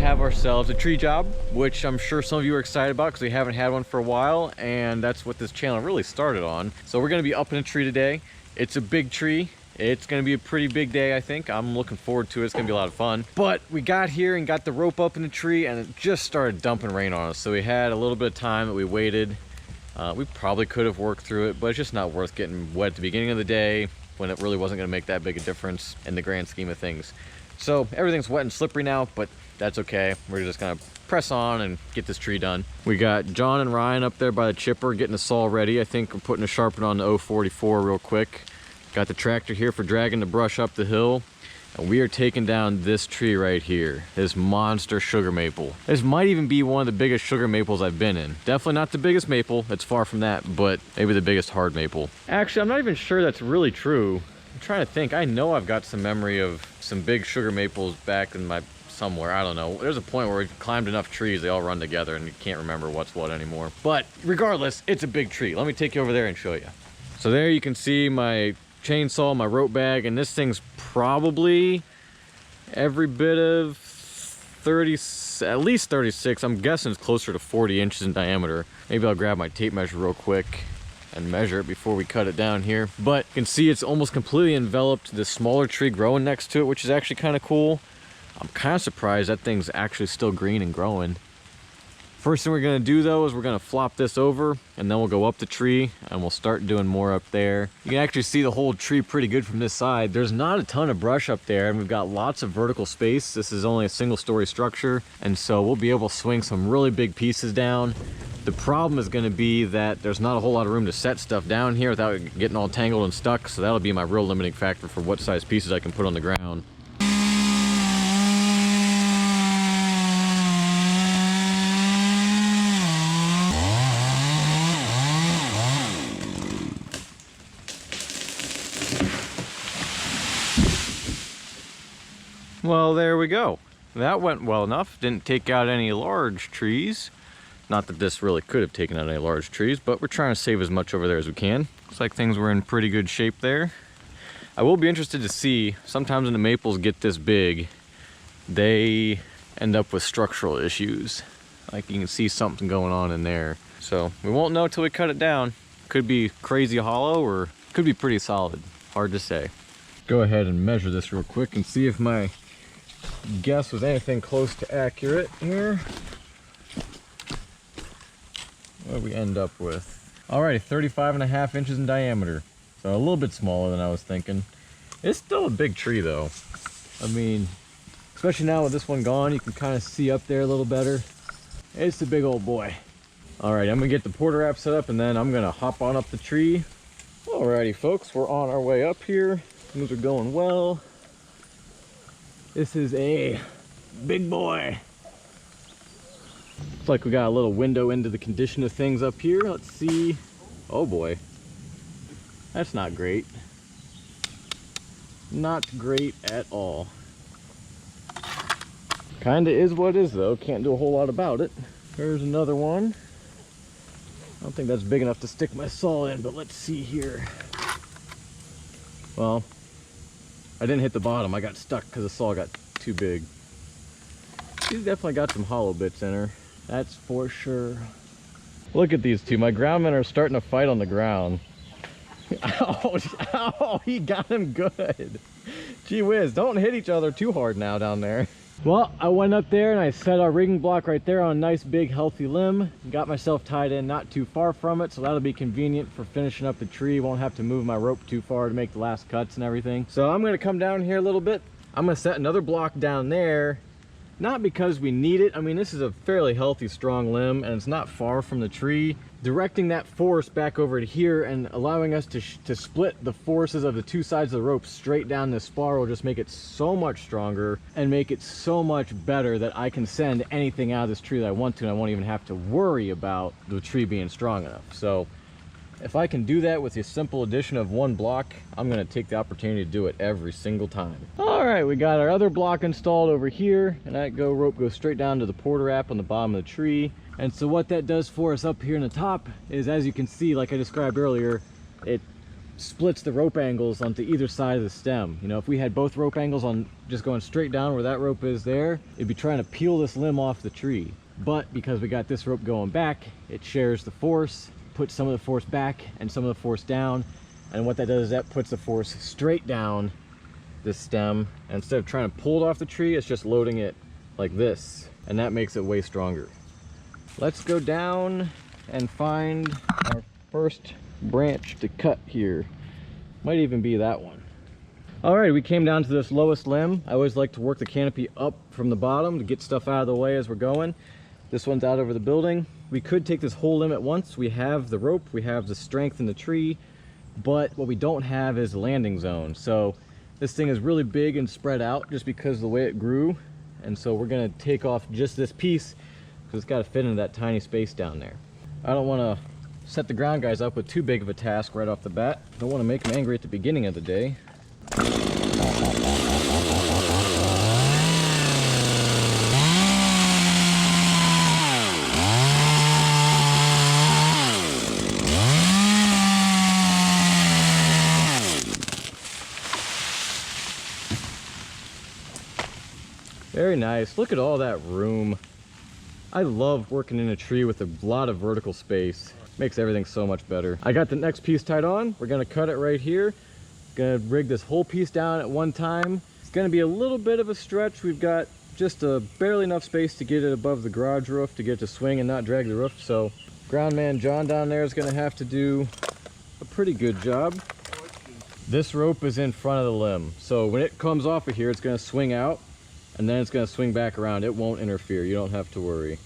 have ourselves a tree job, which I'm sure some of you are excited about because we haven't had one for a while, and that's what this channel really started on. So we're going to be upping a tree today. It's a big tree. It's going to be a pretty big day, I think. I'm looking forward to it. It's going to be a lot of fun. But we got here and got the rope up in the tree, and it just started dumping rain on us. So we had a little bit of time that we waited. We probably could have worked through it, but it's just not worth getting wet at the beginning of the day when it really wasn't going to make that big a difference in the grand scheme of things. So everything's wet and slippery now, but that's okay. We're just gonna press on and get this tree done. We got John and Ryan up there by the chipper getting the saw ready. I think we're putting a sharpener on the 044 real quick. Got the tractor here for dragging the brush up the hill. And we are taking down this tree right here, this monster sugar maple. This might even be one of the biggest sugar maples I've been in. Definitely not the biggest maple, it's far from that, but maybe the biggest hard maple. Actually, I'm not even sure that's really true. I'm trying to think. I know I've got some memory of some big sugar maples back in my somewhere. I don't know. There's a point where we've climbed enough trees, they all run together and you can't remember what's what anymore. But regardless, it's a big tree. Let me take you over there and show you. So there you can see my chainsaw, my rope bag, and this thing's probably every bit of 30, at least 36. I'm guessing it's closer to 40 inches in diameter. Maybe I'll grab my tape measure real quick and measure it before we cut it down here. But you can see it's almost completely enveloped this smaller tree growing next to it, which is actually kind of cool. I'm kind of surprised that thing's actually still green and growing. First thing we're gonna do though is we're gonna flop this over and then we'll go up the tree and we'll start doing more up there. You can actually see the whole tree pretty good from this side. There's not a ton of brush up there and we've got lots of vertical space. This is only a single story structure, and so we'll be able to swing some really big pieces down. The problem is gonna be that there's not a whole lot of room to set stuff down here without getting all tangled and stuck, so that'll be my real limiting factor for what size pieces I can put on the ground. Well, there we go. That went well enough. Didn't take out any large trees. Not that this really could have taken out any large trees, but we're trying to save as much over there as we can. Looks like things were in pretty good shape there. I will be interested to see, sometimes when the maples get this big, they end up with structural issues. Like you can see something going on in there. So we won't know till we cut it down. Could be crazy hollow or could be pretty solid. Hard to say. Go ahead and measure this real quick and see if my guess was anything close to accurate here. What do we end up with? Alrighty, 35.5 inches in diameter. So a little bit smaller than I was thinking. It's still a big tree though. I mean, especially now with this one gone, you can kind of see up there a little better. It's a big old boy. Alright, I'm gonna get the porter wrap set up and then I'm gonna hop on up the tree. Alrighty folks, we're on our way up here. Things are going well. This is a big boy. Looks like we got a little window into the condition of things up here. Let's see. Oh boy. That's not great. Not great at all. Kinda is what it is though. Can't do a whole lot about it. There's another one. I don't think that's big enough to stick my saw in, but let's see here. Well, I didn't hit the bottom. I got stuck because the saw got too big. She's definitely got some hollow bits in her. That's for sure. Look at these two. My groundmen are starting to fight on the ground. Ow, ow, he got him good. Gee whiz, don't hit each other too hard now down there. Well, I went up there and I set our rigging block right there on a nice big healthy limb. Got myself tied in not too far from it, so that'll be convenient for finishing up the tree. Won't have to move my rope too far to make the last cuts and everything. So I'm gonna come down here a little bit. I'm gonna set another block down there. Not because we need it. I mean, this is a fairly healthy, strong limb and it's not far from the tree. Directing that force back over to here and allowing us to split the forces of the two sides of the rope straight down this spar will just make it so much stronger and make it so much better that I can send anything out of this tree that I want to, and I won't even have to worry about the tree being strong enough. So if I can do that with a simple addition of one block, I'm going to take the opportunity to do it every single time. All right, we got our other block installed over here, and that rope goes straight down to the porter wrap on the bottom of the tree. And so what that does for us up here in the top is, as you can see, like I described earlier, it splits the rope angles onto either side of the stem. You know, if we had both rope angles on just going straight down where that rope is there, it'd be trying to peel this limb off the tree. But because we got this rope going back, it shares the force, puts some of the force back and some of the force down. And what that does is that puts the force straight down this stem. And instead of trying to pull it off the tree, it's just loading it like this. And that makes it way stronger. Let's go down and find our first branch to cut here. Might even be that one. All right, we came down to this lowest limb. I always like to work the canopy up from the bottom to get stuff out of the way as we're going. This one's out over the building. We could take this whole limb at once. We have the rope, we have the strength in the tree, but what we don't have is a landing zone. So this thing is really big and spread out just because of the way it grew. And so we're gonna take off just this piece because it's got to fit into that tiny space down there. I don't want to set the ground guys up with too big of a task right off the bat. I don't want to make them angry at the beginning of the day. Very nice. Look at all that room. I love working in a tree with a lot of vertical space. Makes everything so much better. I got the next piece tied on. We're gonna cut it right here. Gonna rig this whole piece down at one time. It's gonna be a little bit of a stretch. We've got just barely enough space to get it above the garage roof to get it to swing and not drag the roof. So ground man John down there is gonna have to do a pretty good job. This rope is in front of the limb. So when it comes off of here, it's gonna swing out and then it's gonna swing back around. It won't interfere. You don't have to worry.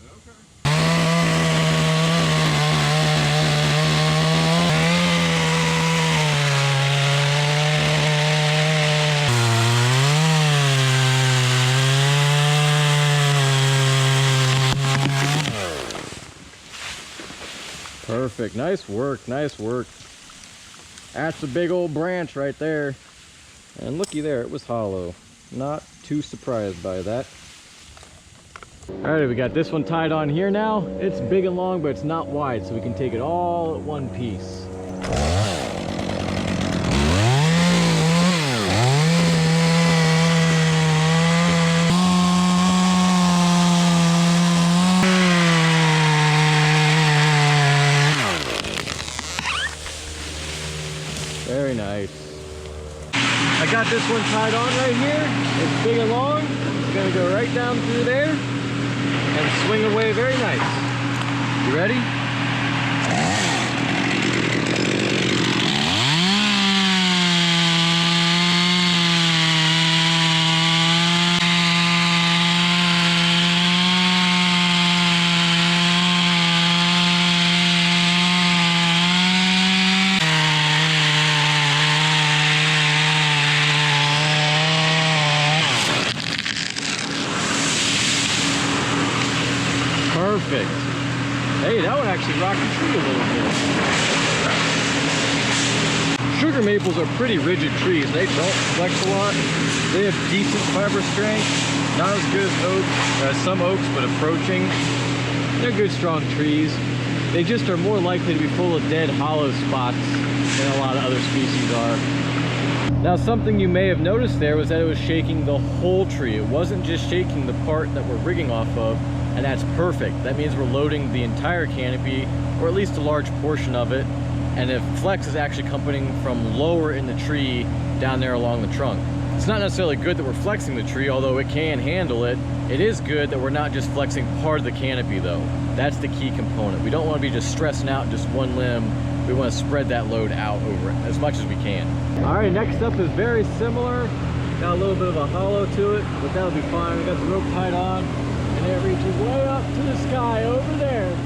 Perfect. Nice work. Nice work. That's a big old branch right there. And looky there, it was hollow. Not too surprised by that. Alright, we got this one tied on here now. It's big and long, but it's not wide, so we can take it all at one piece. Very nice. I got this one tied on right here. It's big and long. It's gonna go right down through there and swing away very nice. You ready? Perfect. Hey, that one actually rocked the tree a little bit. Sugar maples are pretty rigid trees. They don't flex a lot. They have decent fiber strength. Not as good as oaks, some oaks, but approaching. They're good, strong trees. They just are more likely to be full of dead, hollow spots than a lot of other species are. Now, something you may have noticed there was that it was shaking the whole tree. It wasn't just shaking the part that we're rigging off of. And that's perfect. That means we're loading the entire canopy, or at least a large portion of it. And if flex is actually coming from lower in the tree down there along the trunk. It's not necessarily good that we're flexing the tree, although it can handle it. It is good that we're not just flexing part of the canopy though. That's the key component. We don't want to be just stressing out just one limb. We want to spread that load out over it as much as we can. All right, next up is very similar. Got a little bit of a hollow to it, but that'll be fine. We got the rope tied on. And it reaches way up to the sky over there.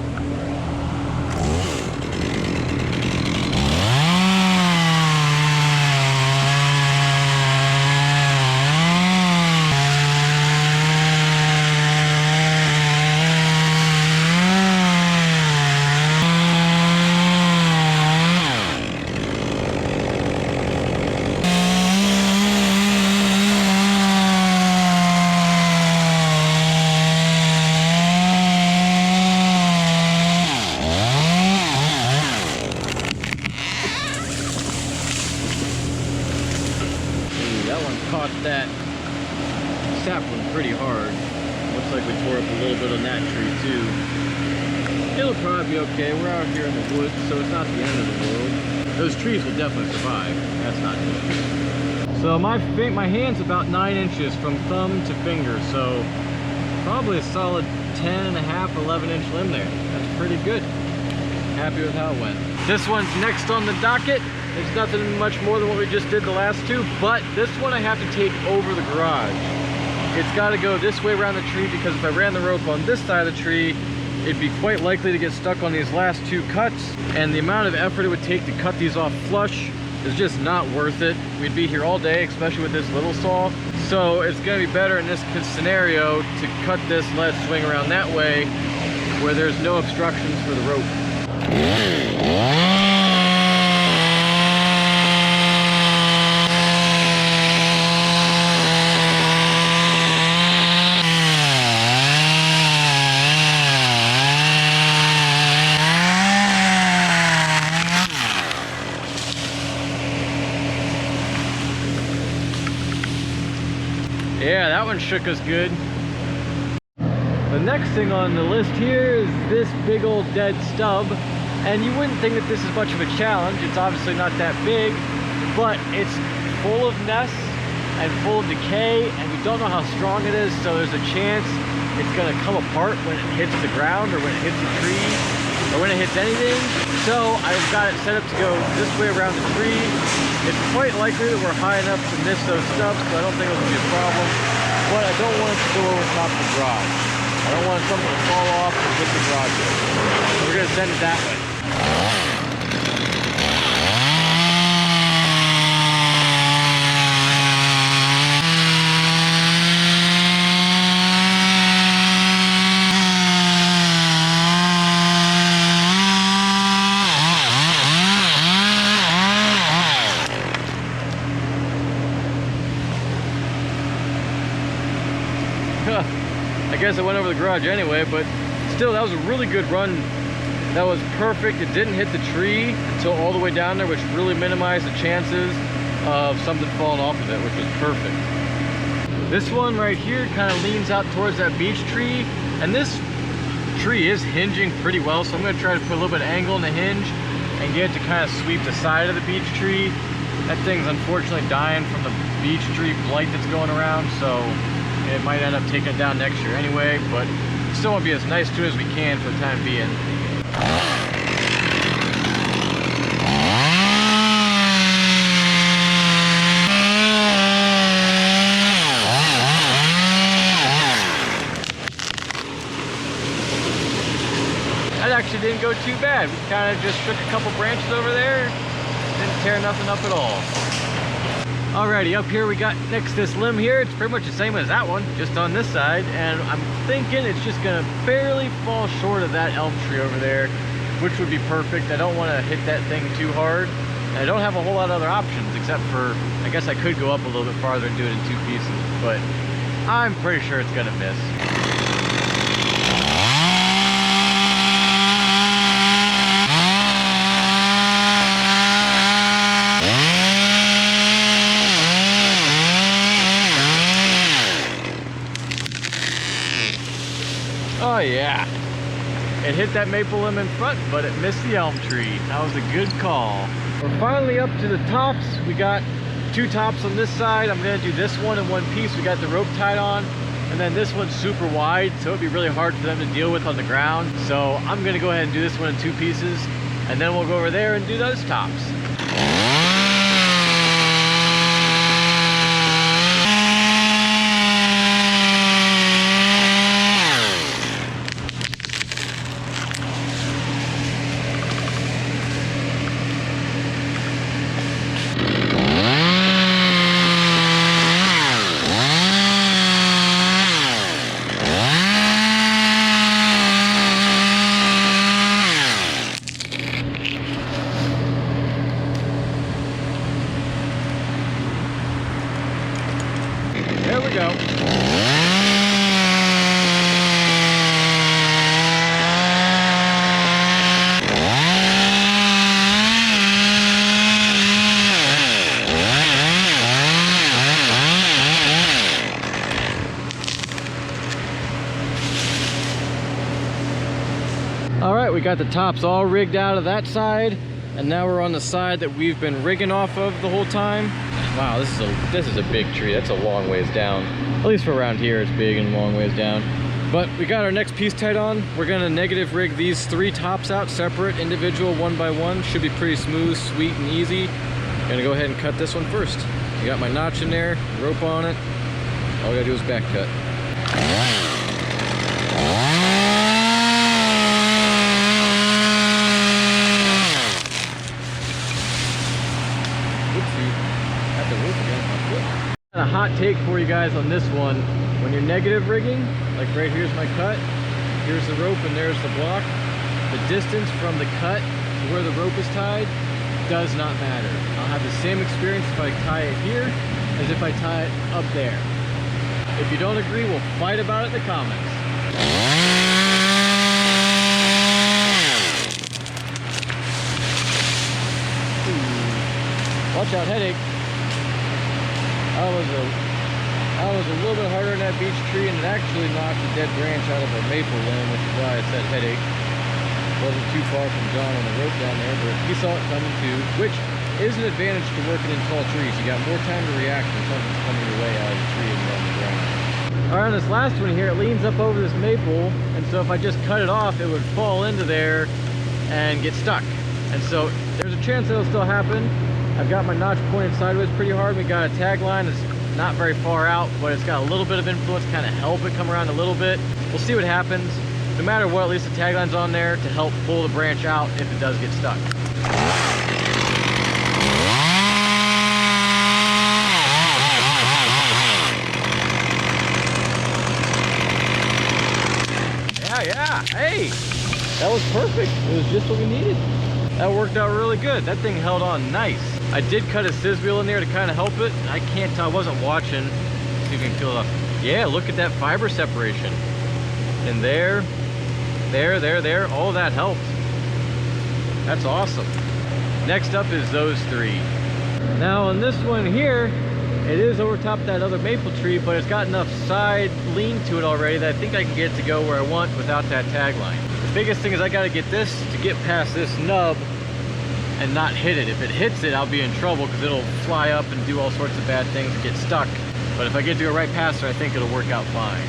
caught that sapling pretty hard. Looks like we tore up a little bit on that tree too. It'll probably be okay. We're out here in the woods, so it's not the end of the world. Those trees will definitely survive. That's not an issue. So my hand's about 9 inches from thumb to finger, so probably a solid 10.5, 11 inch limb there. That's pretty good. Happy with how it went. This one's next on the docket. There's nothing much more than what we just did the last two, but this one I have to take over the garage. It's got to go this way around the tree because if I ran the rope on this side of the tree, it'd be quite likely to get stuck on these last two cuts, and the amount of effort it would take to cut these off flush is just not worth it. We'd be here all day, especially with this little saw. So it's going to be better in this scenario to cut this and let it swing around that way where there's no obstructions for the rope. Yeah, that one shook us good. The next thing on the list here is this big old dead stub. And you wouldn't think that this is much of a challenge. It's obviously not that big, but it's full of nests and full of decay, and we don't know how strong it is, so there's a chance it's gonna come apart when it hits the ground or when it hits a tree or when it hits anything. So I've got it set up to go this way around the tree. It's quite likely that we're high enough to miss those stubs, so I don't think it'll be a problem. But I don't want it to go over top of the garage. I don't want something to fall off and hit the garage. So we're gonna send it that way. I guess I went over the garage anyway, but still, that was a really good run. That was perfect. It didn't hit the tree until all the way down there, which really minimized the chances of something falling off of it, which was perfect. This one right here kind of leans out towards that beech tree, and this tree is hinging pretty well, so I'm going to try to put a little bit of angle in the hinge and get it to kind of sweep the side of the beech tree. That thing's unfortunately dying from the beech tree blight that's going around, so it might end up taking it down next year anyway, but still want to be as nice to it as we can for the time being. That actually didn't go too bad. We kind of just shook a couple branches over there, didn't tear nothing up at all. Alrighty, up here we got next to this limb here. It's pretty much the same as that one, just on this side, and I'm thinking it's just gonna barely fall short of that elm tree over there, which would be perfect. I don't want to hit that thing too hard, and I don't have a whole lot of other options except for, I guess I could go up a little bit farther and do it in 2 pieces, but I'm pretty sure it's gonna miss. Oh yeah, it hit that maple limb in front, but it missed the elm tree. That was a good call. We're finally up to the tops. We got 2 tops on this side. I'm gonna do this one in 1 piece. We got the rope tied on, and then this one's super wide, so it'd be really hard for them to deal with on the ground. So I'm gonna go ahead and do this one in 2 pieces, and then we'll go over there and do those tops. There we go. we got the tops all rigged out of that side, and now we're on the side that we've been rigging off of the whole time. Wow, this is a big tree. That's a long ways down. At least for around here, it's big and long ways down. But we got our next piece tied on. We're gonna negative rig these 3 tops out separate, individual, one by one. Should be pretty smooth, sweet, and easy. Gonna go ahead and cut this one first. I got my notch in there, rope on it. All I gotta do is back cut. A hot take for you guys on this one. When you're negative rigging, like right here's my cut, here's the rope and there's the block, the distance from the cut to where the rope is tied does not matter. I'll have the same experience if I tie it here as if I tie it up there. If you don't agree, we'll fight about it in the comments. Ooh. Watch out, headache. I was a little bit harder in that beech tree, and it actually knocked a dead branch out of our maple limb, which is why I said headache. Wasn't too far from John on the rope down there, but he saw it coming too, which is an advantage to working in tall trees. You got more time to react when something's coming your way out of the tree and on the ground. All right, on this last one here, it leans up over this maple, and so if I just cut it off, it would fall into there and get stuck. And so there's a chance it'll still happen. I've got my notch pointed sideways pretty hard. We got a tag line that's not very far out, but it's got a little bit of influence, kind of help it come around a little bit. We'll see what happens. No matter what, at least the tag line's on there to help pull the branch out if it does get stuck. Yeah, hey, that was perfect. It was just what we needed. That worked out really good. That thing held on nice. I did cut a scissor wheel in there to kind of help it. I can't tell, I wasn't watching. Let's see if we can peel it off. Yeah, look at that fiber separation. And there, all that helped. That's awesome. Next up is those 3. Now on this one here, it is over top that other maple tree, but it's got enough side lean to it already that I think I can get it to go where I want without that tag line. The biggest thing is I gotta get this to get past this nub and not hit it. If it hits it, I'll be in trouble because it'll fly up and do all sorts of bad things and get stuck. But if I get to go right past it, I think it'll work out fine.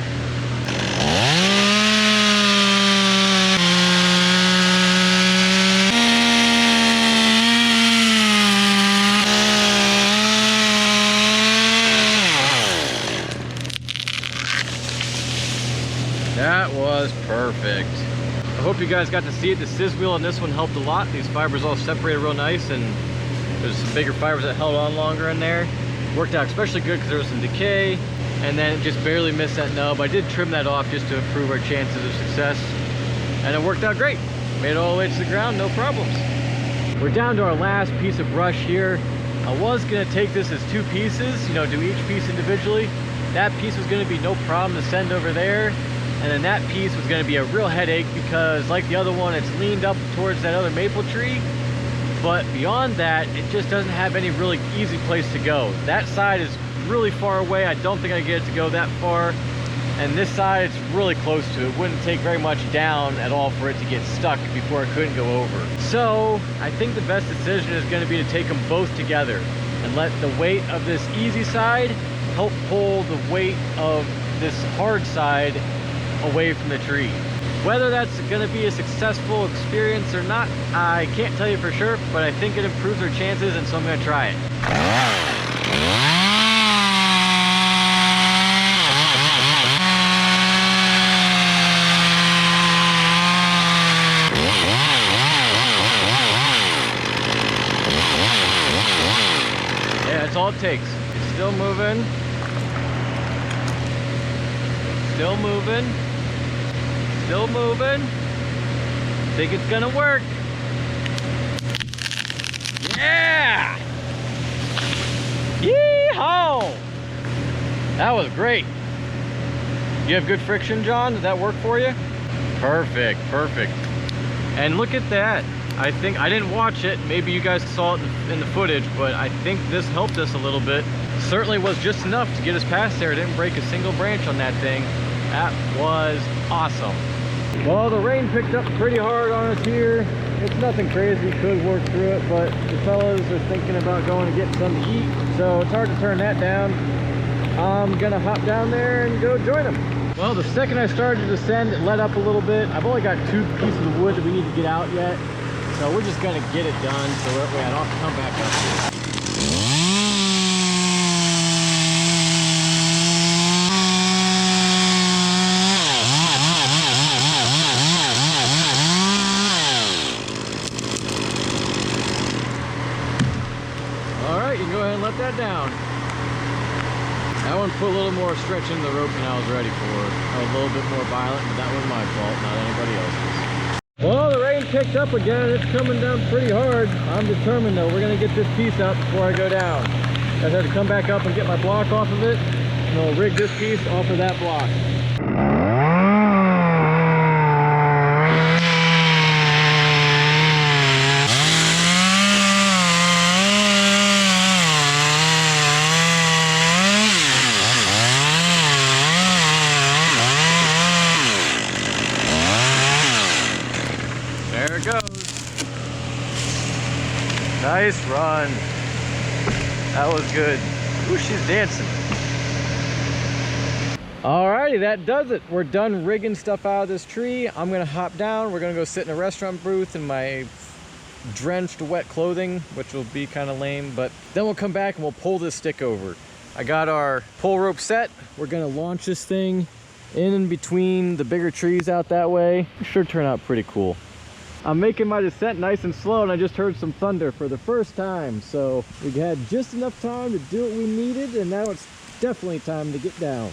That was perfect. I hope you guys got to see it. The scissor wheel on this one helped a lot. These fibers all separated real nice, and there's some bigger fibers that held on longer in there. Worked out especially good because there was some decay, and then it just barely missed that nub. I did trim that off just to improve our chances of success, and it worked out great. Made it all the way to the ground, no problems. We're down to our last piece of brush here. I was gonna take this as 2 pieces, do each piece individually. That piece was gonna be no problem to send over there. And then that piece was going to be a real headache because like the other one, it's leaned up towards that other maple tree. But beyond that, it just doesn't have any really easy place to go. That side is really far away. I don't think I get it to go that far. And this side, it's really close to it. It wouldn't take very much down at all for it to get stuck before it couldn't go over. So I think the best decision is going to be to take them both together and let the weight of this easy side help pull the weight of this hard side away from the tree. Whether that's going to be a successful experience or not, I can't tell you for sure, but I think it improves our chances, and so I'm going to try it. Yeah, that's all it takes. It's still moving. Still moving. Still moving. Think it's gonna work. Yeah! Yee-haw! That was great. You have good friction, John? Did that work for you? Perfect, perfect. And look at that. I think, I didn't watch it. Maybe you guys saw it in the footage, but I think this helped us a little bit. Certainly was just enough to get us past there. It didn't break a single branch on that thing. That was awesome. Well, the rain picked up pretty hard on us here. It's nothing crazy, could work through it, but the fellas are thinking about going to get something to eat, so it's hard to turn that down. I'm gonna hop down there and go join them. Well, the second I started to descend, it let up a little bit. I've only got 2 pieces of wood that we need to get out yet, so we're just gonna get it done so that way I don't have to come back up here. Let that down. That one put a little more stretch in the rope than I was ready for. I was a little bit more violent, but that was my fault, not anybody else's. Well, the rain picked up again. It's coming down pretty hard. I'm determined though. We're gonna get this piece up before I go down. I have to come back up and get my block off of it, and I'll rig this piece off of that block. There it goes. Nice run. That was good. Ooh, she's dancing. Alrighty, that does it. We're done rigging stuff out of this tree. I'm gonna hop down. We're gonna go sit in a restaurant booth in my drenched wet clothing, which will be kind of lame, but then we'll come back and we'll pull this stick over. I got our pull rope set. We're gonna launch this thing in and between the bigger trees out that way. It should turn out pretty cool. I'm making my descent nice and slow, and I just heard some thunder for the first time, so we had just enough time to do what we needed, and now it's definitely time to get down.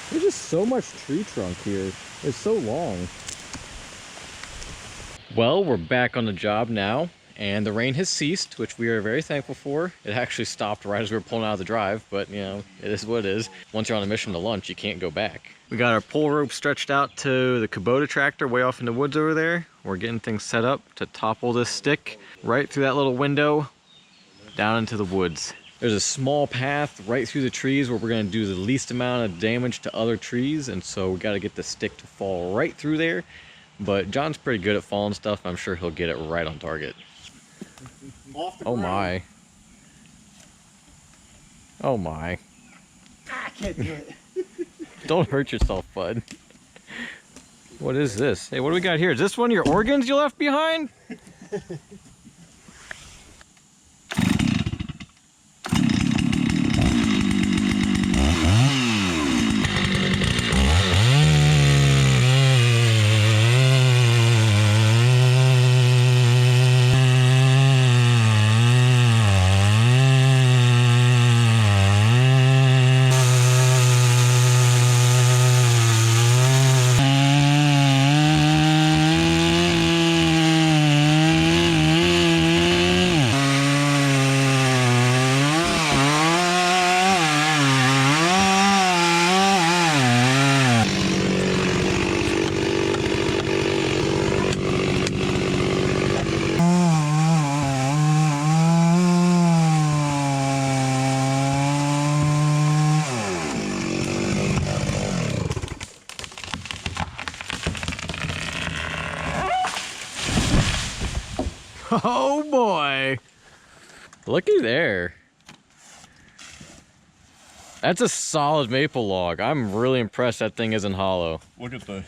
There's just so much tree trunk here. It's so long. Well, we're back on the job now, and the rain has ceased, which we are very thankful for. It actually stopped right as we were pulling out of the drive, but you know, it is what it is. Once you're on a mission to lunch, you can't go back. We got our pull rope stretched out to the Kubota tractor way off in the woods over there. We're getting things set up to topple this stick right through that little window down into the woods. There's a small path right through the trees where we're going to do the least amount of damage to other trees, and so we got to get the stick to fall right through there. But John's pretty good at falling stuff. I'm sure he'll get it right on target. Oh my. Oh my. I can't do it. Don't hurt yourself, bud. What is this? Hey, what do we got here? Is this one of your organs you left behind? Oh boy, looky there. That's a solid maple log. I'm really impressed that thing isn't hollow. Look at the...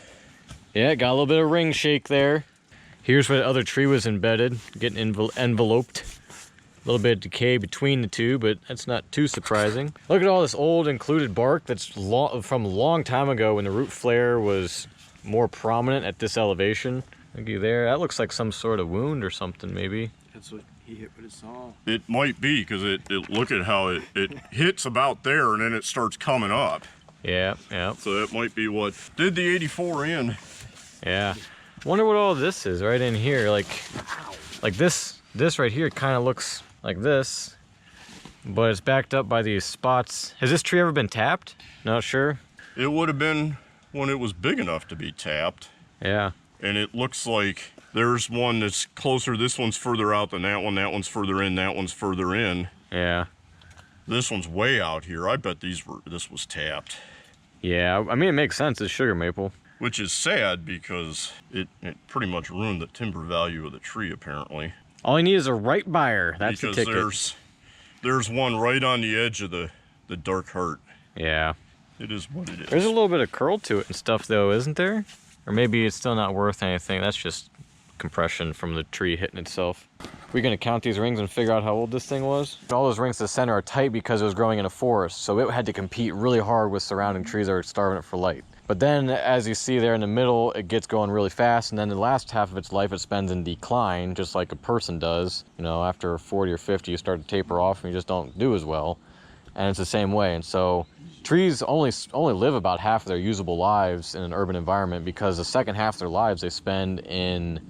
Yeah, it got a little bit of ring shake there. Here's where the other tree was embedded, getting enveloped. A little bit of decay between the two, but that's not too surprising. Look at all this old included bark that's from a long time ago when the root flare was more prominent at this elevation. Looky there, that looks like some sort of wound or something maybe. That's what he hit with his saw. It might be, because it look at how it hits about there and then it starts coming up. Yeah, yeah. So that might be what did the 84 in. Yeah. Wonder what all this is right in here. Like this right here kind of looks like this, but it's backed up by these spots. Has this tree ever been tapped? Not sure. It would have been when it was big enough to be tapped. Yeah. And it looks like there's one that's closer. This one's further out than that one. That one's further in. That one's further in. Yeah. This one's way out here. I bet this was tapped. Yeah, I mean, it makes sense. It's sugar maple. Which is sad because it pretty much ruined the timber value of the tree, apparently. All you need is a right buyer. That's the ticket. Because there's one right on the edge of the dark heart. Yeah. It is what it is. There's a little bit of curl to it and stuff though, isn't there? Or maybe it's still not worth anything. That's just compression from the tree hitting itself. We're gonna count these rings and figure out how old this thing was. All those rings to the center are tight because it was growing in a forest, so it had to compete really hard with surrounding trees that were starving it for light. But then, as you see there in the middle, it gets going really fast, and then the last half of its life it spends in decline, just like a person does. You know, after 40 or 50, you start to taper off and you just don't do as well. And it's the same way. And so trees only live about half of their usable lives in an urban environment because the second half of their lives they spend in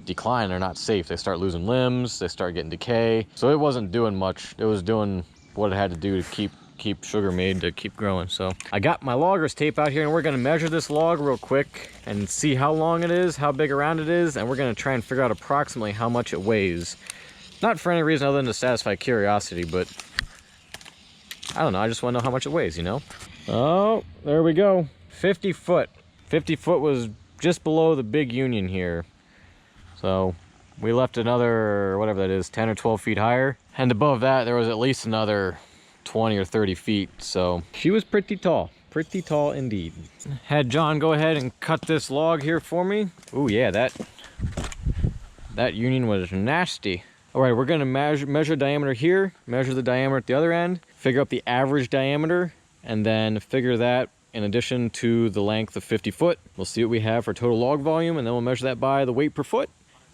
decline. They're not safe. They start losing limbs, they start getting decay. So it wasn't doing much. It was doing what it had to do to keep sugar made to keep growing. So I got my logger's tape out here and we're gonna measure this log real quick and see how long it is, how big around it is, and we're gonna try and figure out approximately how much it weighs. Not for any reason other than to satisfy curiosity, but I don't know, I just wanna know how much it weighs, you know? Oh, there we go, 50 foot. 50 foot was just below the big union here. So we left another, whatever that is, 10 or 12 feet higher. And above that, there was at least another 20 or 30 feet. So she was pretty tall indeed. Had John go ahead and cut this log here for me. Oh yeah, that union was nasty. All right, we're gonna measure diameter here, measure the diameter at the other end, figure out the average diameter, and then figure that in addition to the length of 50 foot. We'll see what we have for total log volume, and then we'll measure that by the weight per foot.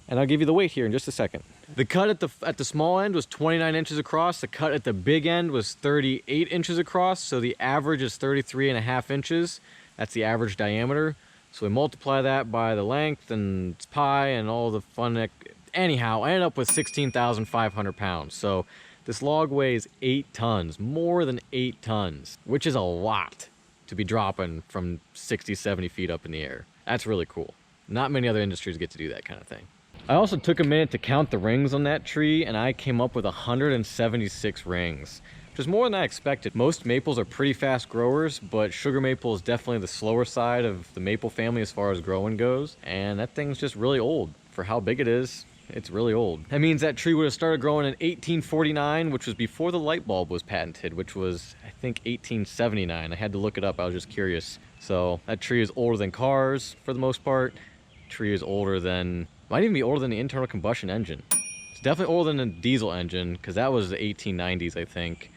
And I'll give you the weight here in just a second. The cut at the small end was 29 inches across. The cut at the big end was 38 inches across. So the average is 33.5 inches. That's the average diameter. So we multiply that by the length and its pi and all the fun. Anyhow, I ended up with 16,500 pounds. So this log weighs 8 tons, more than 8 tons, which is a lot to be dropping from 60, 70 feet up in the air. That's really cool. Not many other industries get to do that kind of thing. I also took a minute to count the rings on that tree, and I came up with 176 rings, which is more than I expected. Most maples are pretty fast growers, but sugar maple is definitely the slower side of the maple family as far as growing goes, and that thing's just really old. For how big it is, it's really old. That means that tree would have started growing in 1849, which was before the light bulb was patented, which was, I think, 1879. I had to look it up, I was just curious. So that tree is older than cars, for the most part. Tree is older than, might even be older than the internal combustion engine. It's definitely older than the diesel engine, because that was the 1890s, I think.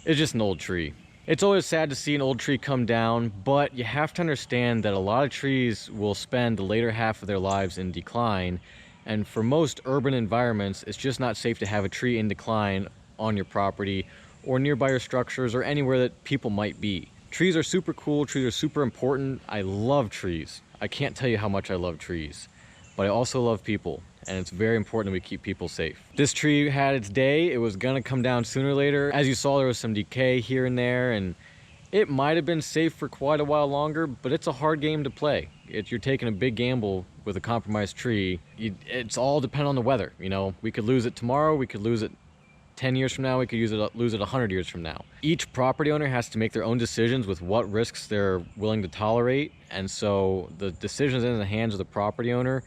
It's just an old tree. It's always sad to see an old tree come down, but you have to understand that a lot of trees will spend the later half of their lives in decline, and for most urban environments, it's just not safe to have a tree in decline on your property or nearby your structures or anywhere that people might be. Trees are super cool, trees are super important. I love trees. I can't tell you how much I love trees, but I also love people, and it's very important that we keep people safe. This tree had its day. It was gonna come down sooner or later. As you saw, there was some decay here and there, and it might have been safe for quite a while longer, but it's a hard game to play. You're taking a big gamble with a compromised tree. It's all dependent on the weather. You know, we could lose it tomorrow, we could lose it 10 years from now, we could lose it 100 years from now. Each property owner has to make their own decisions with what risks they're willing to tolerate, and so the decision's in the hands of the property owner,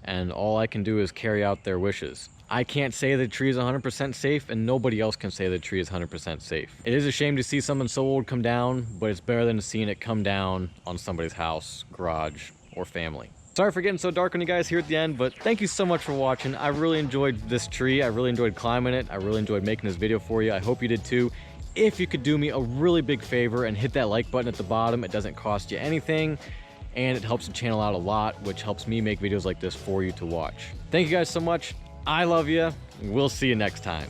and all I can do is carry out their wishes. I can't say the tree is 100% safe, and nobody else can say the tree is 100% safe. It is a shame to see something so old come down, but it's better than seeing it come down on somebody's house, garage, or family. Sorry for getting so dark on you guys here at the end, but thank you so much for watching. I really enjoyed this tree. I really enjoyed climbing it. I really enjoyed making this video for you. I hope you did too. If you could do me a really big favor and hit that like button at the bottom, it doesn't cost you anything, and it helps the channel out a lot, which helps me make videos like this for you to watch. Thank you guys so much. I love you. We'll see you next time.